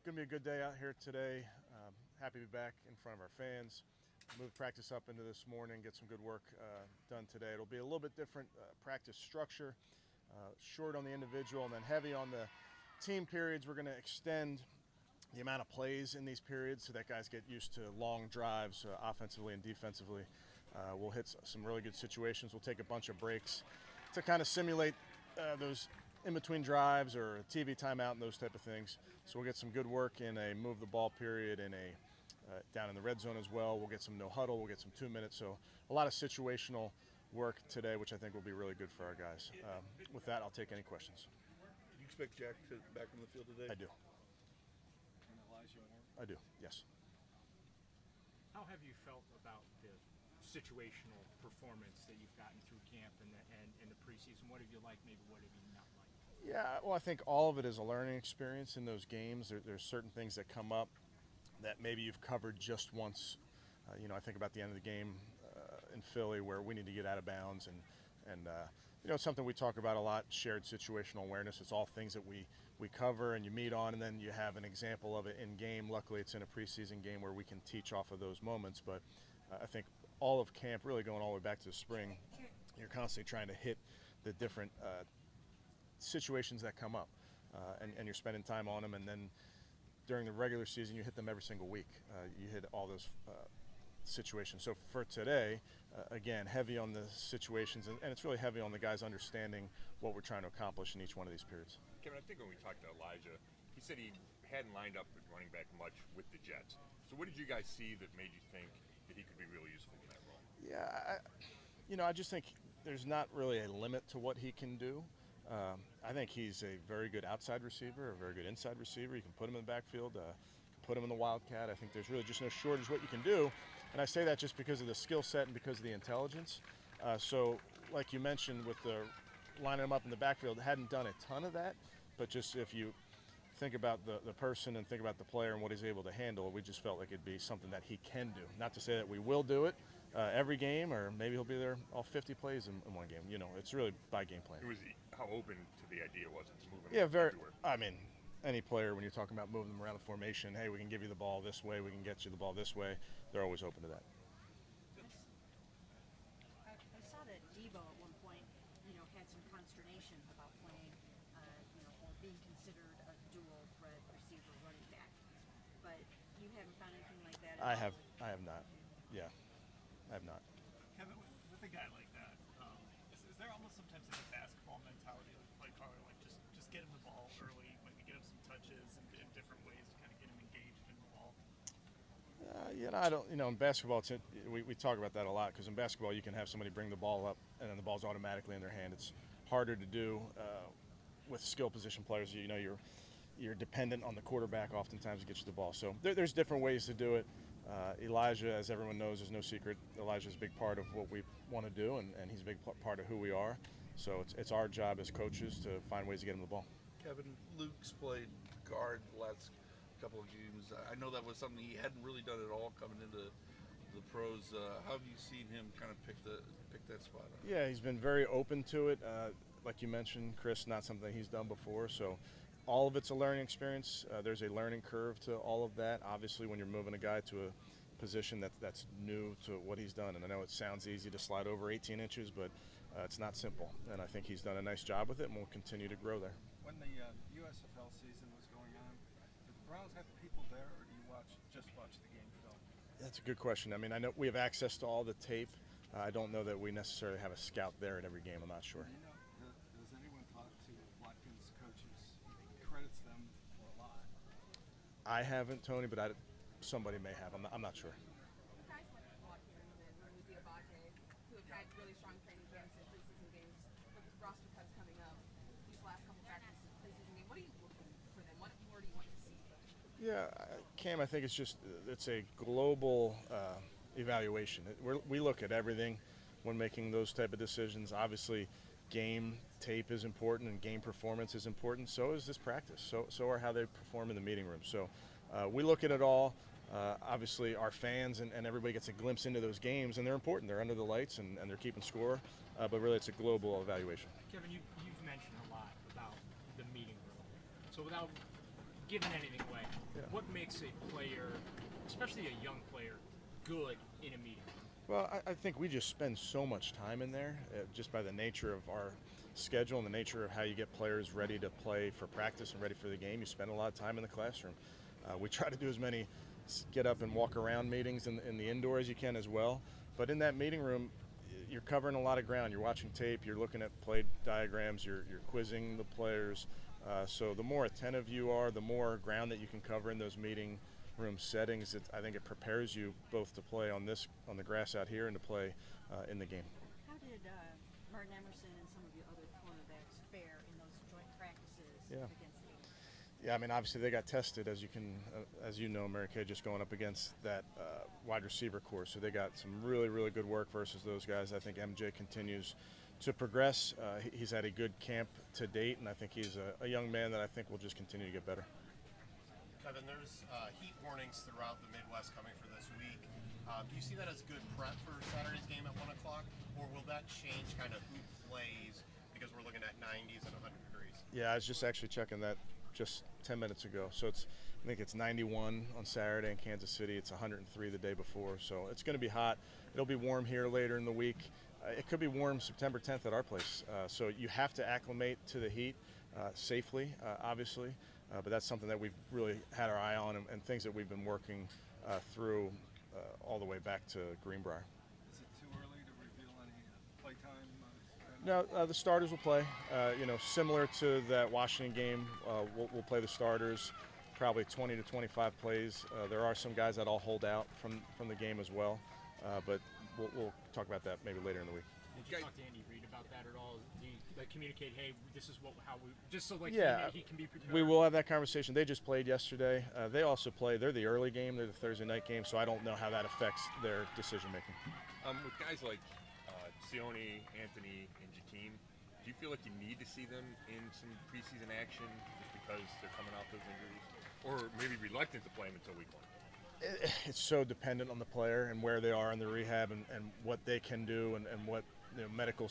going to be a good day out here today. Happy to be back in front of our fans. Move practice up into this morning, get some good work done today. It'll be a little bit different practice structure, short on the individual and then heavy on the team periods. We're going to extend the amount of plays in these periods so that guys get used to long drives offensively and defensively. We'll hit some really good situations. We'll take a bunch of breaks to kind of simulate those in-between drives or a TV timeout and those type of things. So we'll get some good work in a move the ball period and a down in the red zone as well. We'll get some no huddle. We'll get some 2 minutes. So a lot of situational work today, which I think will be really good for our guys. With that, I'll take any questions. Do you expect Jack to back on the field today? I do. I do, yes. How have you felt about the situational performance that you've gotten through camp and the preseason? What have you liked, maybe what have you not liked? Yeah, well, I think all of it is a learning experience in those games. There's certain things that come up that maybe you've covered just once. I think about the end of the game in Philly where we need to get out of bounds and it's something we talk about a lot, shared situational awareness. It's all things that we cover and you meet on, and then you have an example of it in game. Luckily, it's in a preseason game where we can teach off of those moments. But I think all of camp, really going all the way back to the spring, you're constantly trying to hit the different situations that come up, and you're spending time on them. And then during the regular season, you hit them every single week. You hit all those situations. So for today, again, heavy on the situations, and it's really heavy on the guys understanding what we're trying to accomplish in each one of these periods. Kevin, I think when we talked to Elijah, he said he hadn't lined up at running back much with the Jets. So what did you guys see that made you think that he could be really useful in that role? Yeah, I just think there's not really a limit to what he can do. I think he's a very good outside receiver, a very good inside receiver. You can put him in the backfield, put him in the Wildcat. I think there's really just no shortage of what you can do. And I say that just because of the skill set and because of the intelligence. So like you mentioned with the lining him up in the backfield, hadn't done a ton of that. But just if you think about the person and think about the player and what he's able to handle, we just felt like it'd be something that he can do. Not to say that we will do it every game, or maybe he'll be there all 50 plays in one game. It's really by game plan. It was how open to the idea was it moving everywhere. I mean, any player, when you're talking about moving them around the formation, hey, we can give you the ball this way, we can get you the ball this way, they're always open to that. I saw that Debo at one point, had some consternation about playing, or being considered a dual threat receiver running back. But you haven't found anything like that? I have not. Yeah, I have not. Kevin, with a guy like that, is there almost sometimes like a basketball mentality, like Carter, like just get him the ball early, maybe get him some touches in different ways to kind of get him engaged in the ball? I don't. In basketball, we talk about that a lot because in basketball you can have somebody bring the ball up and then the ball's automatically in their hand. It's harder to do with skill position players. You're dependent on the quarterback oftentimes to get you the ball. So there's different ways to do it. Elijah, as everyone knows, is no secret. Elijah's a big part of what we want to do, and he's a big part of who we are. So it's our job as coaches to find ways to get him the ball. Kevin, Luke's played guard the last couple of games. I know that was something he hadn't really done at all coming into the pros. How have you seen him kind of pick that spot up? Yeah, he's been very open to it. Like you mentioned, Chris, not something he's done before. So all of it's a learning experience. There's a learning curve to all of that. Obviously, when you're moving a guy to a position that's new to what he's done. And I know it sounds easy to slide over 18 inches, but it's not simple. And I think he's done a nice job with it, and we'll continue to grow there. When the USFL season was going on, did the Browns have people there, or do you just watch the game film? That's a good question. I mean, I know we have access to all the tape. I don't know that we necessarily have a scout there at every game. I'm not sure. Does anyone talk to Watkins' coaches? He credits them for a lot. I haven't, Tony, but somebody may have. I'm not sure. Guys like Watkins and Rudy Abate, who have had really strong training camps and preseason games, with the roster cuts coming up, these last couple practices, preseason game, what are you looking for them? What more do you want to see? Yeah, Cam, I think it's a global evaluation. We look at everything when making those type of decisions. Obviously, game tape is important and game performance is important. So is this practice. So are how they perform in the meeting room. So we look at it all. Obviously, our fans and everybody gets a glimpse into those games, and they're important. They're under the lights and they're keeping score. But really, it's a global evaluation. Kevin, you've mentioned a lot about the meeting room. So without giving anything away, Yeah. what makes a player, especially a young player, good in a meeting room? Well, I think we just spend so much time in there, just by the nature of our schedule and the nature of how you get players ready to play for practice and ready for the game. You spend a lot of time in the classroom. We try to do as many get up and walk around meetings in the indoor as you can as well. But in that meeting room, you're covering a lot of ground. You're watching tape, you're looking at play diagrams, you're quizzing the players. So the more attentive you are, the more ground that you can cover in those meeting room settings. I think it prepares you both to play on the grass out here and to play in the game. How did Martin Emerson and some of your other cornerbacks fare in those joint practices Yeah. against the Eagles? Yeah, I mean, obviously they got tested, as you know, Mary Kay, just going up against that wide receiver core. So they got some really, really good work versus those guys. I think MJ continues to progress. He's had a good camp to date, and I think he's a young man that I think will just continue to get better. Kevin, there's heat warnings throughout the Midwest coming for this week. Do you see that as good prep for Saturday's game at 1 o'clock, or will that change kind of who plays because we're looking at 90s and 100 degrees? Yeah, I was just actually checking that just 10 minutes ago. So I think it's 91 on Saturday in Kansas City. It's 103 the day before. So it's going to be hot. It'll be warm here later in the week. It could be warm September 10th at our place. So you have to acclimate to the heat safely, obviously. But that's something that we've really had our eye on and things that we've been working through all the way back to Greenbrier. Is it too early to reveal any playtime? No, the starters will play. Similar to that Washington game, we'll play the starters, probably 20 to 25 plays. There are some guys that all hold out from the game as well, but we'll talk about that maybe later in the week. Did you talk to Andy Reid about that at all? Do you communicate, hey, this is how we, just so he can be prepared? We will have that conversation. They just played yesterday. They also play. They're the early game. They're the Thursday night game, so I don't know how that affects their decision making. With guys like Sione, Anthony, and Jakeem, do you feel like you need to see them in some preseason action just because they're coming off those injuries? Or maybe reluctant to play them until week 1? It's so dependent on the player and where they are in the rehab and what they can do and what medical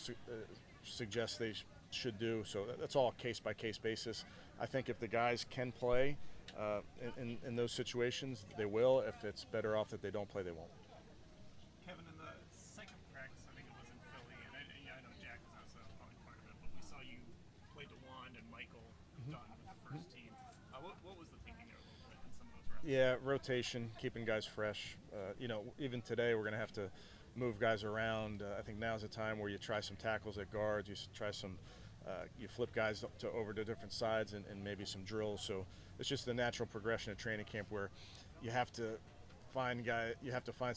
suggests they should do. So that's all case-by-case basis. I think if the guys can play in those situations, they will. If it's better off that they don't play, they won't. Kevin, in the second practice, I think it was in Philly, and I know Jack was also probably part of it, but we saw you play DeWand and Michael Dunn with the first team. What was the thinking there a little bit in some of those reps? Yeah, rotation, keeping guys fresh. Even today we're going to have to move guys around. I think now's the time where you try some tackles at guards, you try some, you flip guys over to different sides and maybe some drills. So it's just the natural progression of training camp where you have to find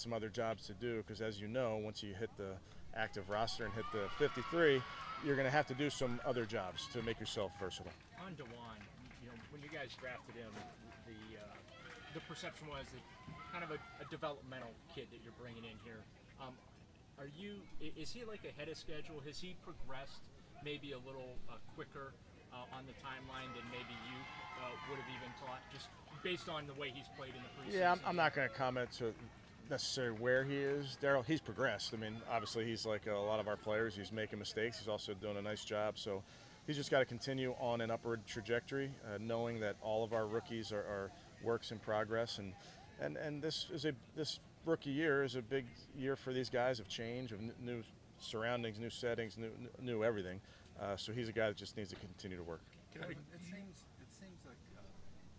some other jobs to do because, as you know, once you hit the active roster and hit the 53, you're going to have to do some other jobs to make yourself versatile. On DeWand, when you guys drafted him, the perception was that kind of a developmental kid that you're bringing in here. Is he like ahead of schedule? Has he progressed maybe a little quicker on the timeline than maybe you would have even thought, just based on the way he's played in the preseason? Yeah, I'm not going to comment to necessarily where he is. Daryl, he's progressed. I mean, obviously he's like a lot of our players. He's making mistakes. He's also doing a nice job. So he's just got to continue on an upward trajectory, knowing that all of our rookies are works in progress. And this rookie year is a big year for these guys of change, of new surroundings, new settings, new everything. So he's a guy that just needs to continue to work. Kevin, it seems like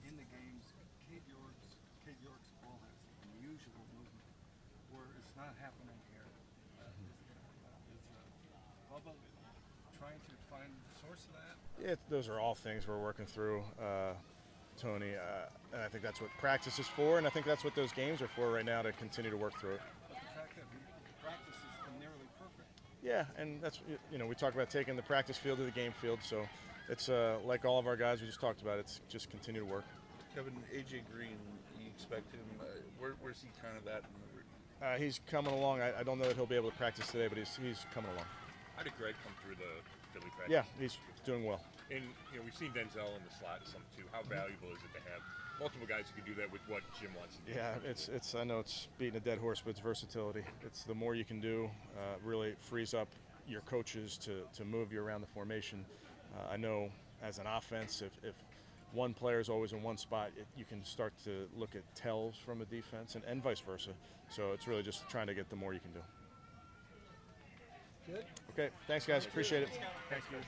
in the games, Cade York's ball has unusual movement, where it's not happening here. Is Bubba trying to find the source of that? Those are all things we're working through, Tony. And I think that's what practice is for, and I think that's what those games are for right now, to continue to work through it. But the fact that practice is nearly perfect. Yeah, and that's, we talk about taking the practice field to the game field, so it's like all of our guys we just talked about, it's just continue to work. Kevin, AJ Green, you expect him, where's he kind of at? He's coming along. I don't know that he'll be able to practice today, but he's coming along. How did Greg come through the Philly practice? Yeah, he's doing well. And we've seen Denzel in the slot some too. How valuable is it to have multiple guys who can do that with what Jim wants to do? Yeah, it's. I know it's beating a dead horse, but it's versatility. It's the more you can do, really frees up your coaches to move you around the formation. I know as an offense, if one player is always in one spot, you can start to look at tells from a defense and vice versa. So it's really just trying to get the more you can do. Good. Okay, thanks guys, appreciate it. Thanks, guys.